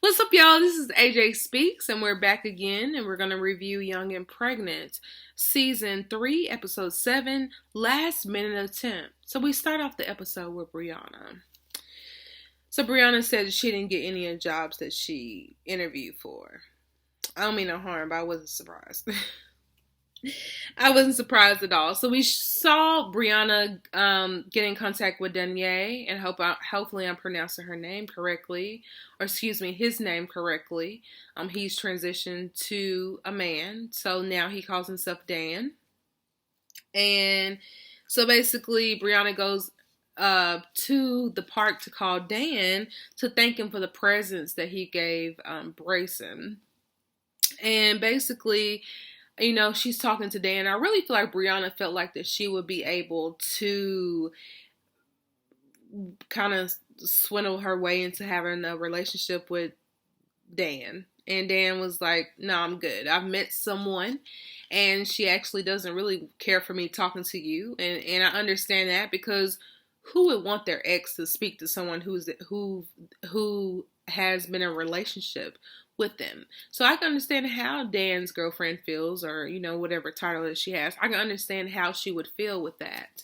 What's up, y'all? This is AJ Speaks, and we're back again, and we're going to review Young and Pregnant, Season 3, Episode 7, Last Minute Attempt. So we start off the episode with Brianna. So Brianna said she didn't get any of the jobs that she interviewed for. I don't mean no harm, but I wasn't surprised. I wasn't surprised at all. So we saw Brianna get in contact with Danye, and hopefully I'm pronouncing her name correctly, or excuse me, his name correctly. He's transitioned to a man, so now he calls himself Dan. And so basically, Brianna goes to the park to call Dan to thank him for the presents that he gave Brayson. And basically, she's talking to Dan. I really feel like Brianna felt like that she would be able to kind of swindle her way into having a relationship with Dan. And Dan was like, no, I'm good. I've met someone, and she actually doesn't really care for me talking to you. And I understand that, because who would want their ex to speak to someone who has been in a relationship with them? So I can understand how Dan's girlfriend feels, or whatever title that she has. I can understand how she would feel with that.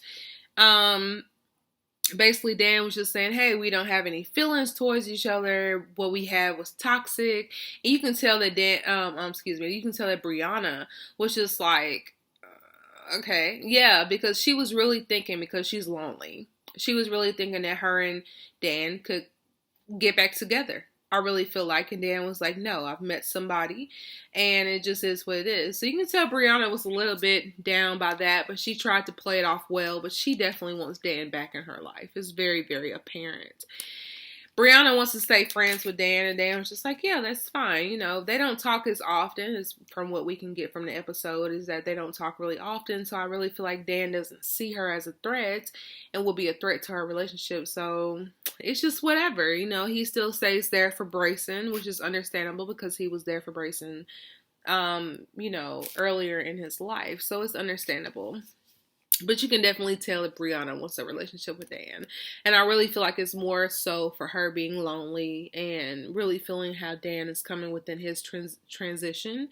Basically, Dan was just saying, hey, we don't have any feelings towards each other. What we had was toxic. And you can tell that you can tell that Brianna was just like, okay, yeah, because she was really thinking, because she's lonely, she was really thinking that her and Dan could get back together. I really feel like. And Dan was like, no, I've met somebody, and it just is what it is. So you can tell Brianna was a little bit down by that, but she tried to play it off well. But she definitely wants Dan back in her life. It's very, very apparent. Brianna wants to stay friends with Dan, and Dan was just like, yeah, that's fine. They don't talk as often, as from what we can get from the episode, is that they don't talk really often. So I really feel like Dan doesn't see her as a threat and will be a threat to her relationship. So it's just whatever. He still stays there for Brayson, which is understandable because he was there for Brayson, earlier in his life. So it's understandable. But you can definitely tell that Brianna wants a relationship with Dan. And I really feel like it's more so for her being lonely and really feeling how Dan is coming within his transition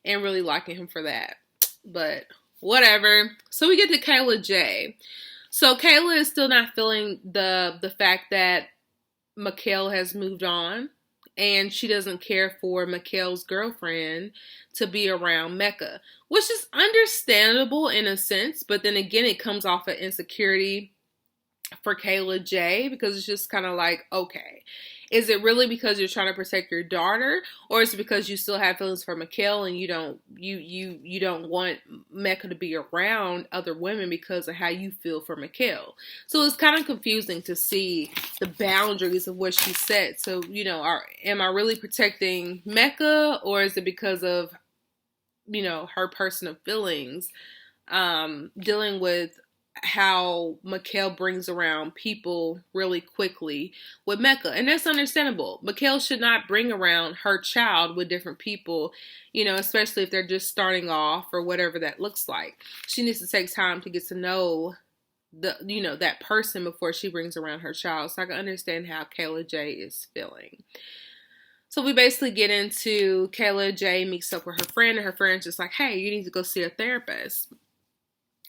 and really liking him for that. But whatever. So we get to Kayla J. So Kayla is still not feeling the fact that Mikhail has moved on. And she doesn't care for Mikhail's girlfriend to be around Mecca, which is understandable in a sense. But then again, it comes off of insecurity for Kayla J, because it's just kind of like, okay, is it really because you're trying to protect your daughter, or is it because you still have feelings for Mikhail and you don't want Mecca to be around other women because of how you feel for Mikhail? So it's kind of confusing to see the boundaries of what she said. So am I really protecting Mecca, or is it because of her personal feelings, dealing with how Mikhail brings around people really quickly with Mecca? And that's understandable. Mikhail should not bring around her child with different people, especially if they're just starting off or whatever that looks like. She needs to take time to get to know that person before she brings around her child. So I can understand how Kayla J is feeling. So we basically get into Kayla J meets up with her friend, and her friend's just like, hey, you need to go see a therapist.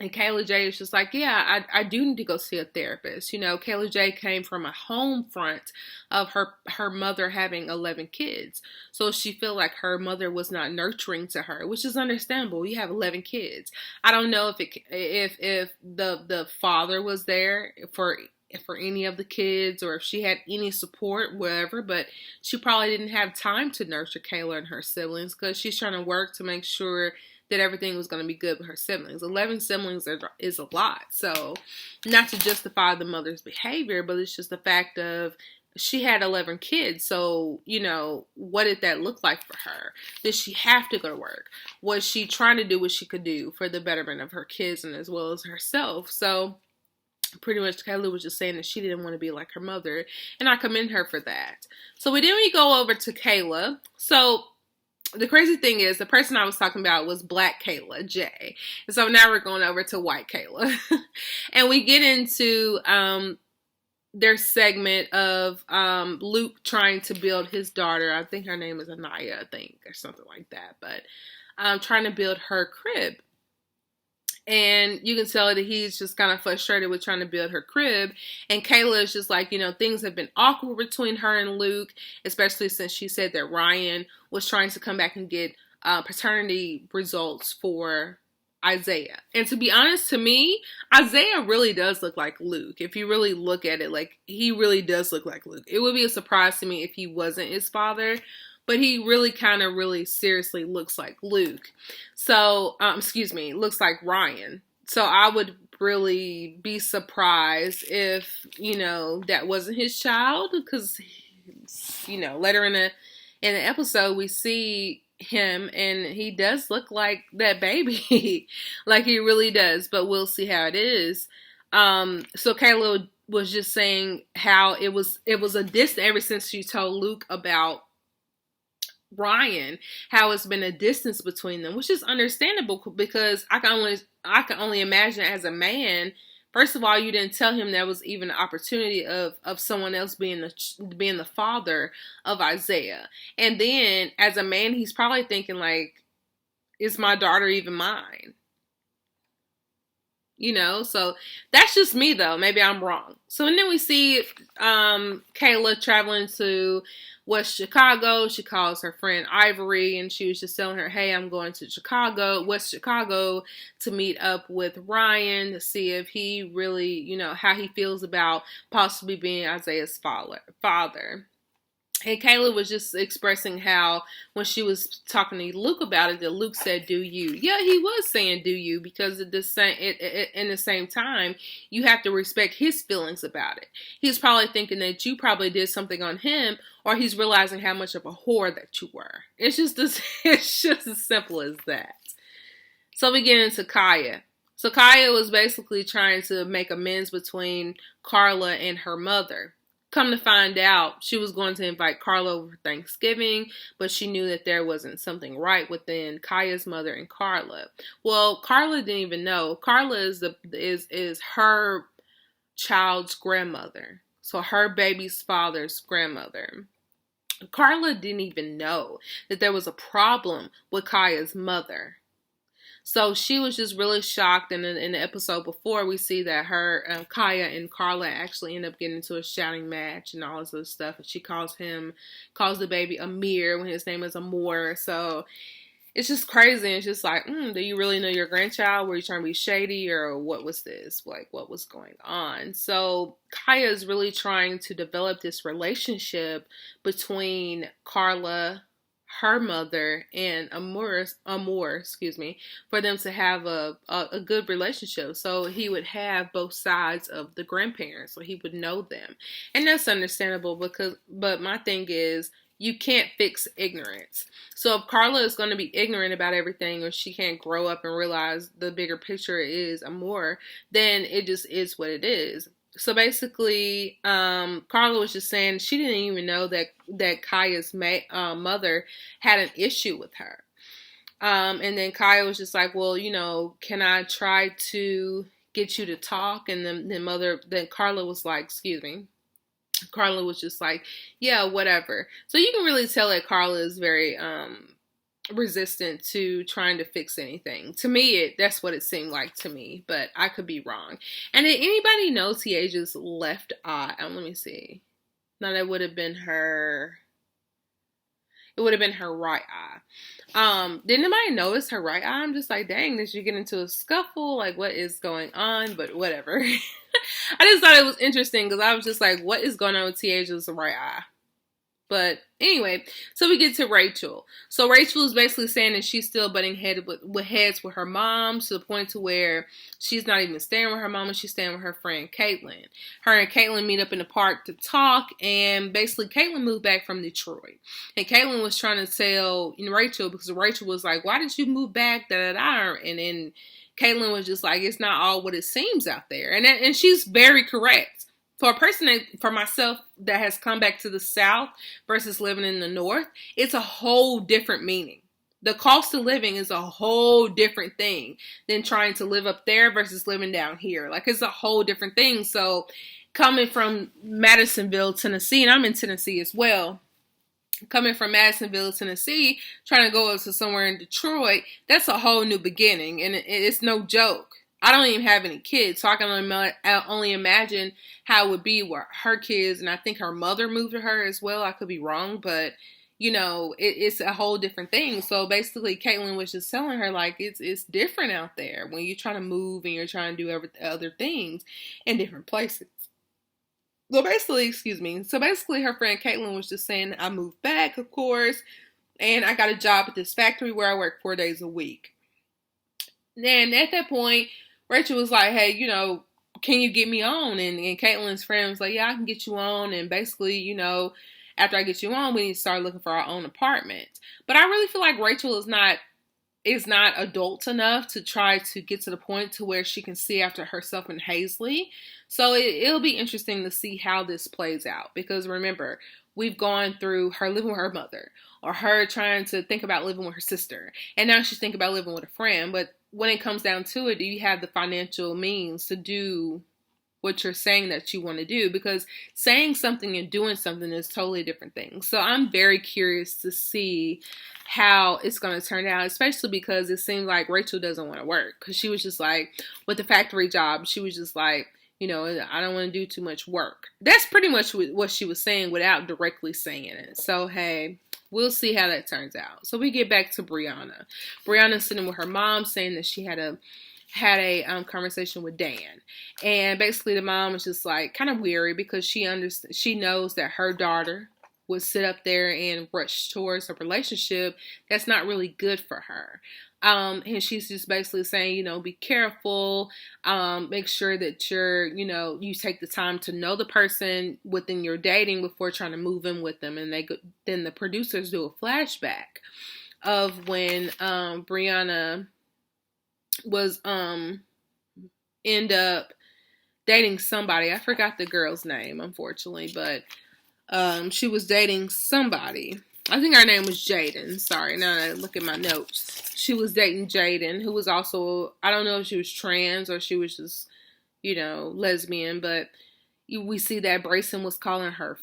And Kayla J is just like, yeah, I do need to go see a therapist. Kayla J came from a home front of her mother having 11 kids. So she felt like her mother was not nurturing to her, which is understandable. You have 11 kids. I don't know if the father was there for any of the kids, or if she had any support, whatever, but she probably didn't have time to nurture Kayla and her siblings, because she's trying to work to make sure that everything was going to be good with her siblings. 11 siblings is a lot. So not to justify the mother's behavior, but it's just the fact of she had 11 kids. So, what did that look like for her? Did she have to go to work? Was she trying to do what she could do for the betterment of her kids and as well as herself? So pretty much Kayla was just saying that she didn't want to be like her mother, and I commend her for that. So we go over to Kayla. So the crazy thing is, the person I was talking about was Black Kayla J. And so now we're going over to White Kayla. And we get into their segment of Luke trying to build his daughter. I think her name is Anaya, I think, or something like that. But trying to build her crib. And you can tell that he's just kind of frustrated with trying to build her crib. And Kayla is just like, things have been awkward between her and Luke, especially since she said that Ryan was trying to come back and get paternity results for Isaiah. And to be honest, to me, Isaiah really does look like Luke. If you really look at it, like, he really does look like Luke. It would be a surprise to me if he wasn't his father. But he really kind of really seriously looks like Luke. So, looks like Ryan. So I would really be surprised if, that wasn't his child. Because, later in the episode, we see him and he does look like that baby. Like, he really does. But we'll see how it is. So Kayla was just saying how it was a distance ever since she told Luke about Ryan, how it's been a distance between them, which is understandable because I can only imagine as a man. First of all, you didn't tell him there was even an opportunity of someone else being the father of Isaiah, and then as a man, he's probably thinking like, is my daughter even mine? So that's just me though. Maybe I'm wrong. So and then we see Kayla traveling to West Chicago. She calls her friend Ivory and she was just telling her, hey, I'm going to West Chicago to meet up with Ryan to see if he really, how he feels about possibly being Isaiah's father. And Kayla was just expressing how when she was talking to Luke about it, that Luke said, do you? Yeah, he was saying do you because in the same time, you have to respect his feelings about it. He's probably thinking that you probably did something on him or he's realizing how much of a whore that you were. It's just as simple as that. So we get into Kaya. So Kaya was basically trying to make amends between Carla and her mother. Come to find out, she was going to invite Carla over for Thanksgiving, but she knew that there wasn't something right within Kaya's mother and Carla. Well, Carla didn't even know. Carla is her child's grandmother, so her baby's father's grandmother. Carla didn't even know that there was a problem with Kaya's mother. So she was just really shocked. And in the episode before, we see that Kaya and Carla actually end up getting into a shouting match and all this other stuff. And she calls the baby Amir when his name is Amor. So it's just crazy. It's just like, do you really know your grandchild? Were you trying to be shady or what was this? Like, what was going on? So Kaya is really trying to develop this relationship between Carla, her mother, and Amor, for them to have a good relationship. So he would have both sides of the grandparents, so he would know them. And that's understandable but my thing is, you can't fix ignorance. So if Carla is going to be ignorant about everything or she can't grow up and realize the bigger picture is Amor, then it just is what it is. So basically, Carla was just saying she didn't even know that Kaya's mother had an issue with her. And then Kaya was just like, well, can I try to get you to talk? And then Carla was like, excuse me. Carla was just like, yeah, whatever. So you can really tell that Carla is very resistant to trying to fix anything. To me, that's what it seemed like to me, but I could be wrong. And did anybody know Tiaja's left eye? Let me see. No, that would have been her. It would have been her right eye. Did anybody notice her right eye? I'm just like, dang, did you get into a scuffle? Like, what is going on? But whatever. I just thought it was interesting because I was just like, what is going on with Tiaja's right eye? But anyway, so we get to Rachel. So Rachel is basically saying that she's still butting heads with her mom to the point to where she's not even staying with her mom and she's staying with her friend Caitlin. Her and Caitlin meet up in the park to talk, and basically Caitlin moved back from Detroit. And Caitlin was trying to tell Rachel, because Rachel was like, why did you move back? And then Caitlin was just like, it's not all what it seems out there. And she's very correct. For myself that has come back to the South versus living in the North, it's a whole different meaning. The cost of living is a whole different thing than trying to live up there versus living down here. Like, it's a whole different thing. So coming from Madisonville, Tennessee, and I'm in Tennessee as well. Coming from Madisonville, Tennessee, trying to go up to somewhere in Detroit, that's a whole new beginning, and it's no joke. I don't even have any kids, so I can only imagine how it would be with her kids, and I think her mother moved to her as well. I could be wrong, but it's a whole different thing. So basically, Caitlin was just telling her, like, it's different out there when you're trying to move and you're trying to do other things in different places. So basically, her friend Caitlin was just saying, I moved back, of course, and I got a job at this factory where I work 4 days a week. And at that point, Rachel was like, hey, can you get me on? And Caitlin's friend was like, yeah, I can get you on. And basically, after I get you on, we need to start looking for our own apartment. But I really feel like Rachel is not adult enough to try to get to the point to where she can see after herself and Hazley. So it'll be interesting to see how this plays out. Because remember, we've gone through her living with her mother, or her trying to think about living with her sister, and now she's thinking about living with a friend. But when it comes down to it, do you have the financial means to do what you're saying that you want to do? Because saying something and doing something is totally different things. So I'm very curious to see how it's going to turn out, especially because it seems like Rachel doesn't want to work. Because she was just like, with the factory job, she was just like, I don't want to do too much work. That's pretty much what she was saying without directly saying it. So, hey, we'll see how that turns out. So we get back to Brianna. Brianna's sitting with her mom saying that she had a conversation with Dan. And basically the mom was just like kind of weary because she knows that her daughter would sit up there and rush towards a relationship that's not really good for her. And she's just basically saying, be careful, make sure that you take the time to know the person within your dating before trying to move in with them. And then the producers do a flashback of when Brianna was end up dating somebody. I forgot the girl's name, unfortunately, but she was dating somebody. I think her name was Jaden. Sorry, now that I look at my notes. She was dating Jaden, who was also, I don't know if she was trans or she was just, lesbian, but we see that Brayson was calling her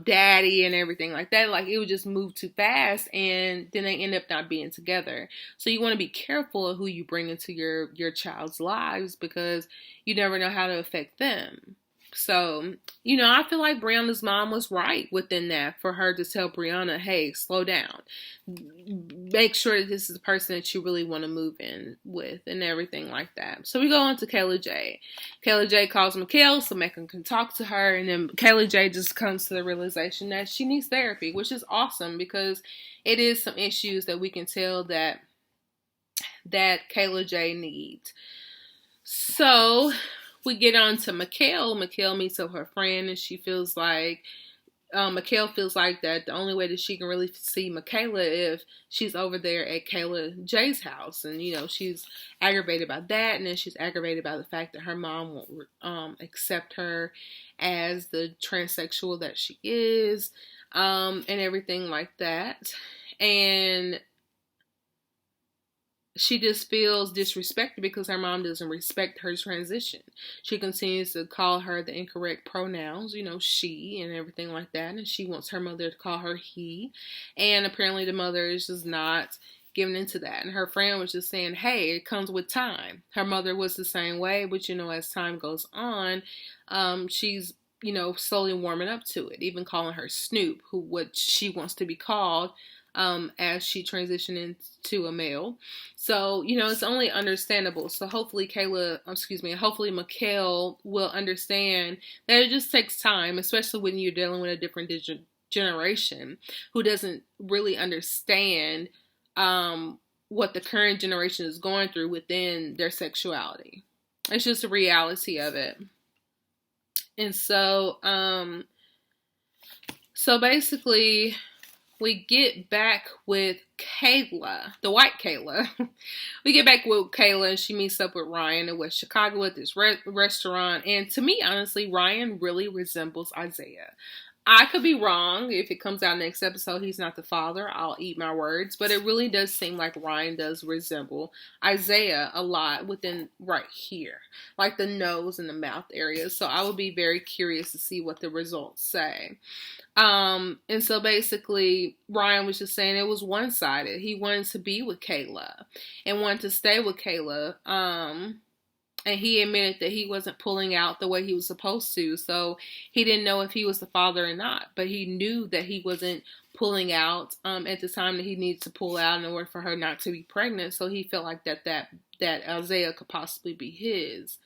daddy and everything like that. Like, it would just move too fast, and then they end up not being together. So you want to be careful of who you bring into your child's lives, because you never know how to affect them. So, I feel like Brianna's mom was right within that, for her to tell Brianna, hey, slow down. Make sure that this is the person that you really want to move in with and everything like that. So we go on to Kayla J. Kayla J calls Mikhail so Megan can talk to her, and then Kayla J just comes to the realization that she needs therapy, which is awesome, because it is some issues that we can tell that Kayla J needs. So we get on to Mikhail. Mikhail meets up with her friend, and she feels like, Mikhail feels like that the only way that she can really see Michaela if she's over there at Kayla J's house. And, she's aggravated by that, and then she's aggravated by the fact that her mom won't accept her as the transsexual that she is, and everything like that. And she just feels disrespected because her mom doesn't respect her transition. She continues to call her the incorrect pronouns, she and everything like that. And she wants her mother to call her he. And apparently the mother is just not giving into that. And her friend was just saying, hey, it comes with time. Her mother was the same way, but as time goes on, she's, slowly warming up to it. Even calling her Snoop, what she wants to be called, as she transitioned into a male. So, it's only understandable. So hopefully Mikhail will understand that it just takes time, especially when you're dealing with a different generation who doesn't really understand what the current generation is going through within their sexuality. It's just a reality of it. And so basically, we get back with Kayla, the white Kayla. We get back with Kayla, and she meets up with Ryan in West Chicago at this restaurant. And to me, honestly, Ryan really resembles Isaiah. I could be wrong. If it comes out next episode, he's not the father, I'll eat my words. But it really does seem like Ryan does resemble Isaiah a lot within right here, like the nose and the mouth area. So I would be very curious to see what the results say. And so basically Ryan was just saying it was one-sided. He wanted to be with Kayla and wanted to stay with Kayla. And he admitted that he wasn't pulling out the way he was supposed to. So he didn't know if he was the father or not. But he knew that he wasn't pulling out at the time that he needed to pull out in order for her not to be pregnant. So he felt like that Isaiah could possibly be his.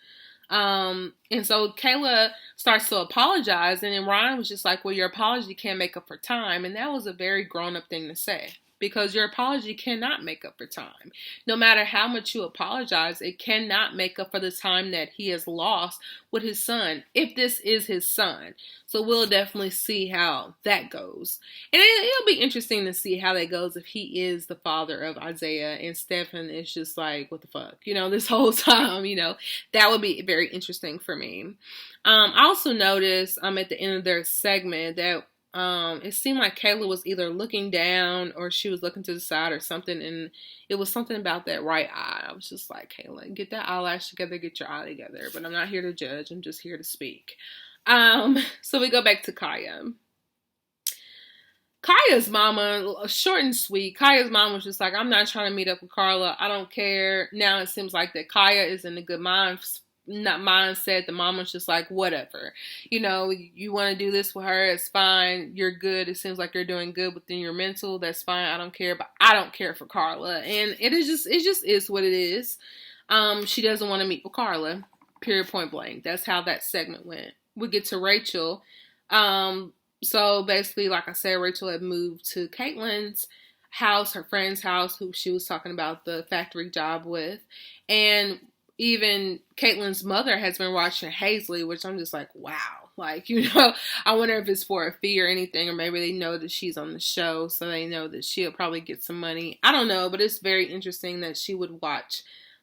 And so Kayla starts to apologize. And then Ryan was just like, well, your apology can't make up for time. And that was a very grown-up thing to say. Because your apology cannot make up for time. No matter how much you apologize, it cannot make up for the time that he has lost with his son, if this is his son. So we'll definitely see how that goes. And it'll be interesting to see how that goes if he is the father of Isaiah and Stefan is just like, what the fuck? This whole time, that would be very interesting for me. I also noticed at the end of their segment that it seemed like Kayla was either looking down or she was looking to the side or something, and it was something about that right eye. I was just like, Kayla, get that eyelash together, get your eye together. But I'm not here to judge. I'm just here to speak. So we go back to Kaya. Kaya's mama, short and sweet. Kaya's mom was just like, I'm not trying to meet up with Carla. I don't care. Now it seems like that Kaya is in a good mindset. The mom was just like, whatever, you want to do this with her, it's fine, you're good, it seems like you're doing good within your mental, that's fine, I don't care. But I don't care for Carla, and it just is what it is. She doesn't want to meet with Carla, period, point blank. That's how that segment went. We get to Rachel. So basically, like I said, Rachel had moved to Caitlin's house, her friend's house, who she was talking about the factory job with, and even Caitlin's mother has been watching Hazley, which I'm just like, wow. Like, I wonder if it's for a fee or anything, or maybe they know that she's on the show, so they know that she'll probably get some money. I don't know, but it's very interesting that she would watch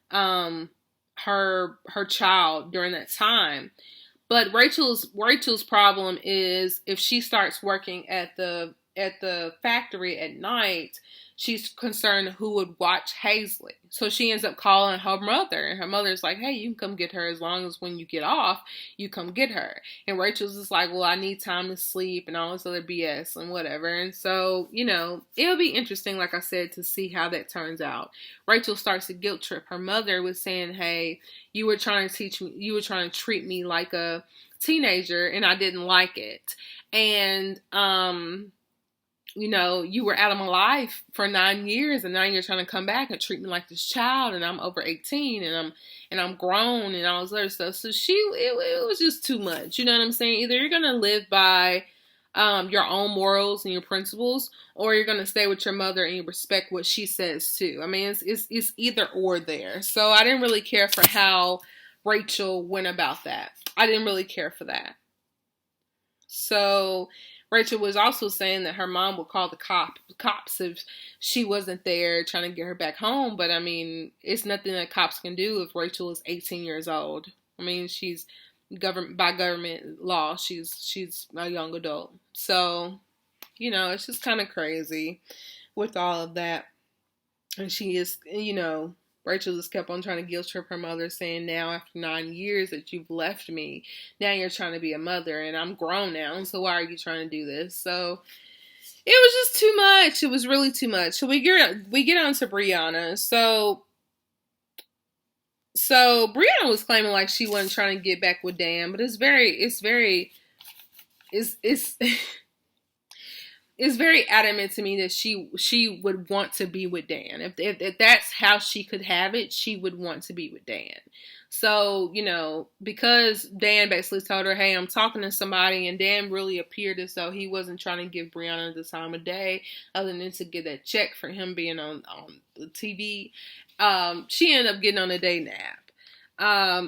her child during that time. But Rachel's problem is if she starts working at the factory at night, she's concerned who would watch Hazley. So she ends up calling her mother, and her mother's like, hey, you can come get her as long as when you get off, you come get her. And Rachel's just like, well, I need time to sleep and all this other BS and whatever. And so, it'll be interesting, like I said, to see how that turns out. Rachel starts to guilt trip her mother with saying, hey, you were trying to treat me like a teenager and I didn't like it. And, you were out of my life for 9 years, and now you're trying to come back and treat me like this child, and I'm over 18, and I'm grown, and all this other stuff. So it was just too much. You know what I'm saying? Either you're gonna live by your own morals and your principles, or you're gonna stay with your mother and you respect what she says too. I mean, it's either or there. So I didn't really care for how Rachel went about that. I didn't really care for that. So Rachel was also saying that her mom would call the cops if she wasn't there trying to get her back home. But I mean, it's nothing that cops can do if Rachel is 18 years old. I mean, she's by government law, she's a young adult. So, it's just kind of crazy with all of that. And she is, Rachel just kept on trying to guilt trip her mother, saying now after 9 years that you've left me, now you're trying to be a mother, and I'm grown now, so why are you trying to do this? So it was just too much. It was really too much. So we get on to Brianna. So Brianna was claiming like she wasn't trying to get back with Dan, but it's very adamant to me that she would want to be with Dan. If that's how she could have it, she would want to be with Dan. So, because Dan basically told her, hey, I'm talking to somebody, and Dan really appeared as though he wasn't trying to give Brianna the time of day other than to get that check for him being on the TV. She ended up getting on a day nap.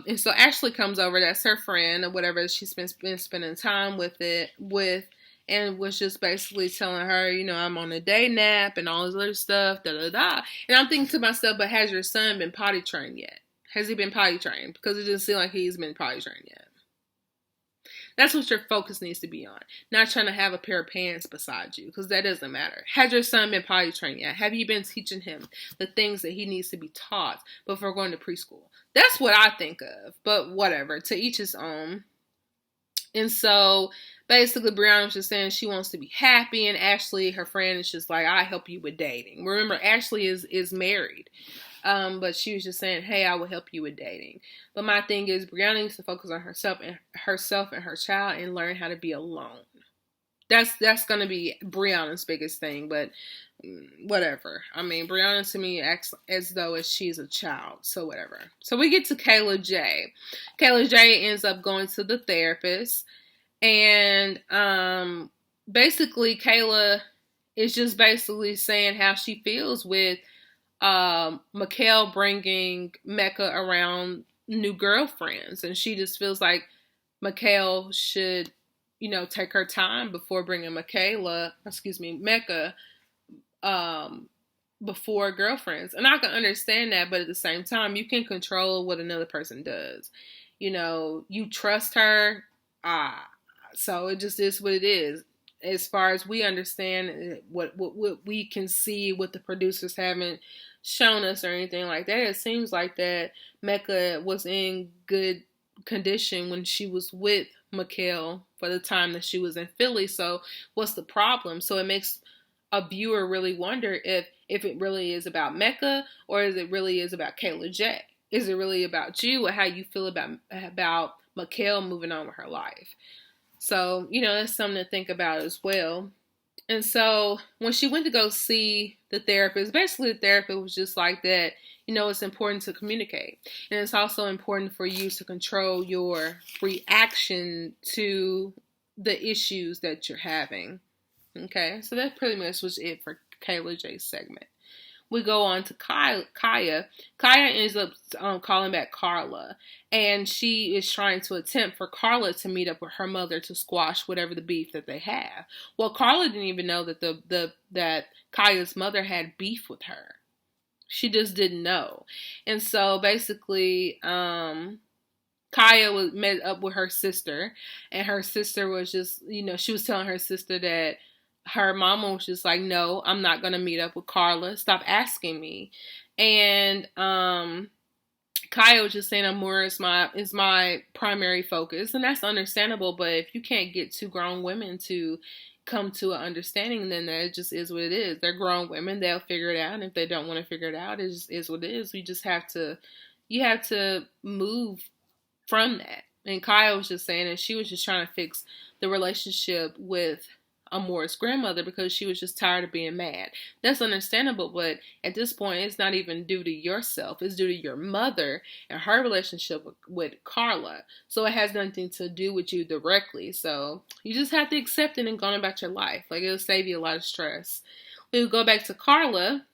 And so Ashley comes over, that's her friend or whatever she's been spending time with, and was just basically telling her, I'm on a day nap and all this other stuff, da-da-da. And I'm thinking to myself, but has your son been potty trained yet? Has he been potty trained? Because it doesn't seem like he's been potty trained yet. That's what your focus needs to be on. Not trying to have a pair of pants beside you, because that doesn't matter. Has your son been potty trained yet? Have you been teaching him the things that he needs to be taught before going to preschool? That's what I think of. But whatever, to each his own. And so basically Brianna was just saying she wants to be happy, and Ashley, her friend, is just like, I help you with dating. Remember, Ashley is married. But she was just saying, hey, I will help you with dating. But my thing is, Brianna needs to focus on herself and her child and learn how to be alone. That's going to be Brianna's biggest thing, but whatever. I mean, Brianna to me acts as though she's a child, so whatever. So we get to Kayla J. Kayla J ends up going to the therapist, and basically Kayla is just basically saying how she feels with Mikhail bringing Mecca around new girlfriends, and she just feels like Mikhail should, take her time before bringing Mecca, before girlfriends. And I can understand that, but at the same time, you can control what another person does. You trust her, so it just is what it is. As far as we understand, what we can see, what the producers haven't shown us or anything like that, it seems like that Mecca was in good condition when she was with Mikhail for the time that she was in Philly. So what's the problem? So it makes a viewer really wonder if it really is about Mecca, or is it really is about Kayla J. Is it really about you, or how you feel about Mikhail moving on with her life? So, that's something to think about as well. And so when she went to go see the therapist, basically the therapist was just like that, it's important to communicate. And it's also important for you to control your reaction to the issues that you're having. Okay, so that pretty much was it for Kayla J's segment. We go on to Kaya. Kaya ends up calling back Carla, and she is trying to attempt for Carla to meet up with her mother to squash whatever the beef that they have. Well, Carla didn't even know that that Kaya's mother had beef with her. She just didn't know. And so basically, Kaya met up with her sister, and her sister was just, she was telling her sister that her mama was just like, no, I'm not going to meet up with Carla. Stop asking me. And Kaya was just saying Amora is my primary focus. And that's understandable. But if you can't get two grown women to come to an understanding, then that just is what it is. They're grown women. They'll figure it out. And if they don't want to figure it out, it just is what it is. You have to move from that. And Kaya was just saying that she was just trying to fix the relationship with Amora's grandmother because she was just tired of being mad. That's understandable, but at this point, it's not even due to yourself. It's due to your mother and her relationship with Carla. So it has nothing to do with you directly. So you just have to accept it and go on about your life. Like, it'll save you a lot of stress. We'll go back to Carla.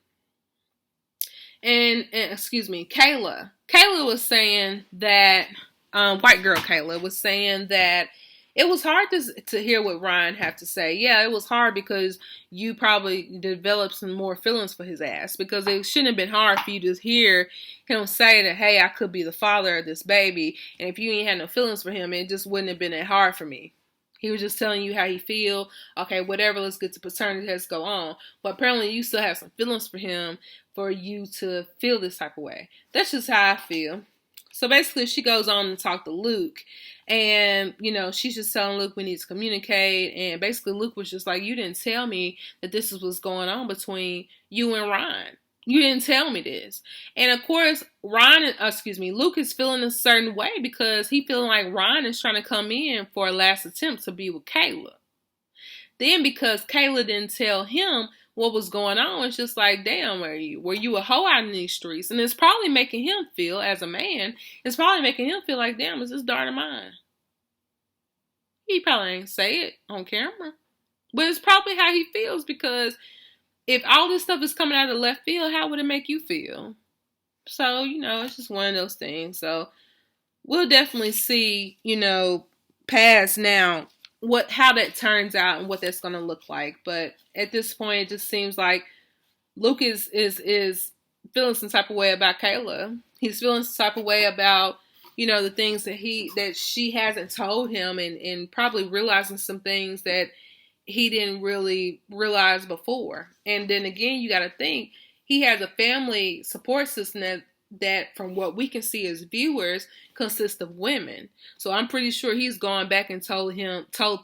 And Kayla. Kayla was saying that, white girl Kayla was saying that it was hard to hear what Ryan had to say. Yeah, it was hard because you probably developed some more feelings for his ass, because it shouldn't have been hard for you to hear him say that, hey, I could be the father of this baby, and if you ain't had no feelings for him, it just wouldn't have been that hard for me. He was just telling you how he feel. Okay, whatever, let's get to paternity test, go on. But apparently you still have some feelings for him for you to feel this type of way. That's just how I feel. So basically she goes on to talk to Luke, and, she's just telling Luke we need to communicate, and basically Luke was just like, you didn't tell me that this is what's going on between you and Ryan. You didn't tell me this. And of course, Luke is feeling a certain way because he feeling like Ryan is trying to come in for a last attempt to be with Kayla. Then because Kayla didn't tell him what was going on, it's just like, damn, were you a hoe out in these streets? And it's probably making him feel, as a man, like, damn, is this daughter mine? He probably ain't say it on camera, but it's probably how he feels, because if all this stuff is coming out of left field, how would it make you feel? So, it's just one of those things. So we'll definitely see, past now, how that turns out and what that's going to look like. But at this point, it just seems like Luke is feeling some type of way about Kayla. He's feeling some type of way about the things that she hasn't told him, and probably realizing some things that he didn't really realize before. And then again, you got to think he has a family support system that from what we can see as viewers consists of women. So I'm pretty sure he's gone back and told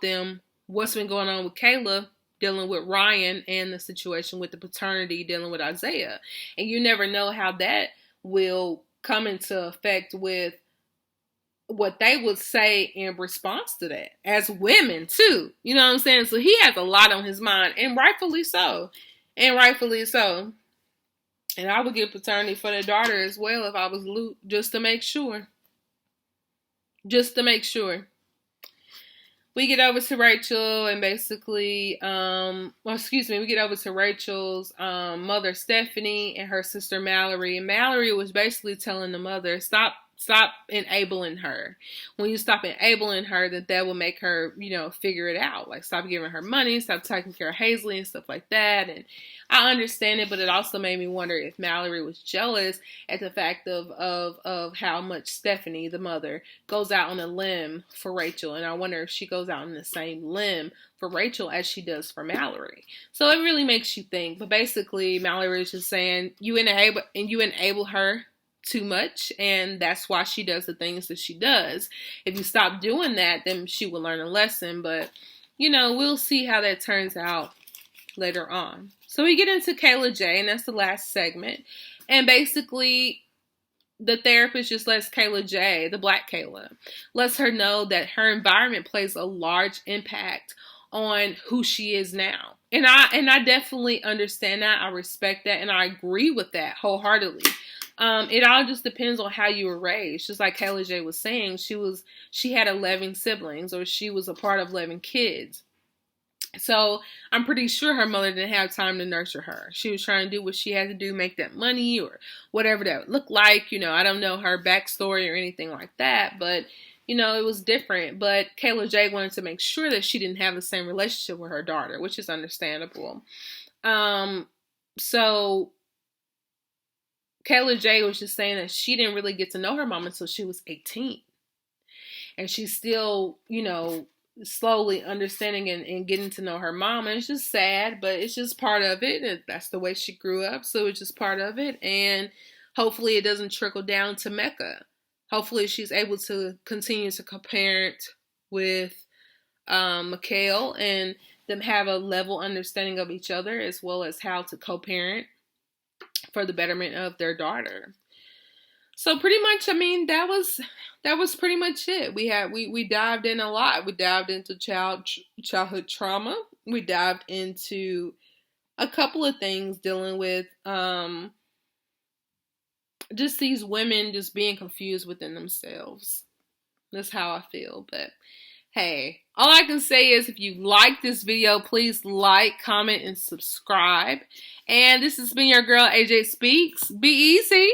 them what's been going on with Kayla, dealing with Ryan, and the situation with the paternity, dealing with Isaiah. And you never know how that will come into effect with what they would say in response to that as women too. You know what I'm saying? So he has a lot on his mind, and rightfully so. And rightfully so. And I would get paternity for their daughter as well if I was Luke, just to make sure. Just to make sure. We get over to Rachel and basically, we get over to Rachel's mother, Stephanie, and her sister, Mallory. And Mallory was basically telling the mother, stop enabling her. When you stop enabling her, that will make her, figure it out. Like, stop giving her money, stop taking care of Hazley and stuff like that. And I understand it, but it also made me wonder if Mallory was jealous at the fact of how much Stephanie, the mother, goes out on a limb for Rachel. And I wonder if she goes out on the same limb for Rachel as she does for Mallory. So it really makes you think. But basically, Mallory is just saying you enable her too much, and that's why she does the things that she does. If you stop doing that, then she will learn a lesson. But we'll see how that turns out later on. So we get into Kayla J, and that's the last segment. And basically, the therapist just lets Kayla J, the black Kayla, lets her know that her environment plays a large impact on who she is now. And I definitely understand that. I respect that, and I agree with that wholeheartedly. It all just depends on how you were raised. Just like Kayla J was saying, she had 11 siblings, or she was a part of 11 kids. So I'm pretty sure her mother didn't have time to nurture her. She was trying to do what she had to do, make that money or whatever that would look like. I don't know her backstory or anything like that, but it was different. But Kayla J wanted to make sure that she didn't have the same relationship with her daughter, which is understandable. So Kayla J was just saying that she didn't really get to know her mom until she was 18. And she's still, slowly understanding and getting to know her mom. And it's just sad, but it's just part of it. And that's the way she grew up. So it's just part of it. And hopefully it doesn't trickle down to Mecca. Hopefully she's able to continue to co-parent with Mikhail, and them have a level understanding of each other, as well as how to co-parent for the betterment of their daughter. So pretty much, that was pretty much it. We dived in a lot. We dived into childhood trauma. We dived into a couple of things dealing with just these women just being confused within themselves. That's how I feel. But hey, all I can say is if you like this video, please like, comment, and subscribe. And this has been your girl, AJ Speaks. Be easy.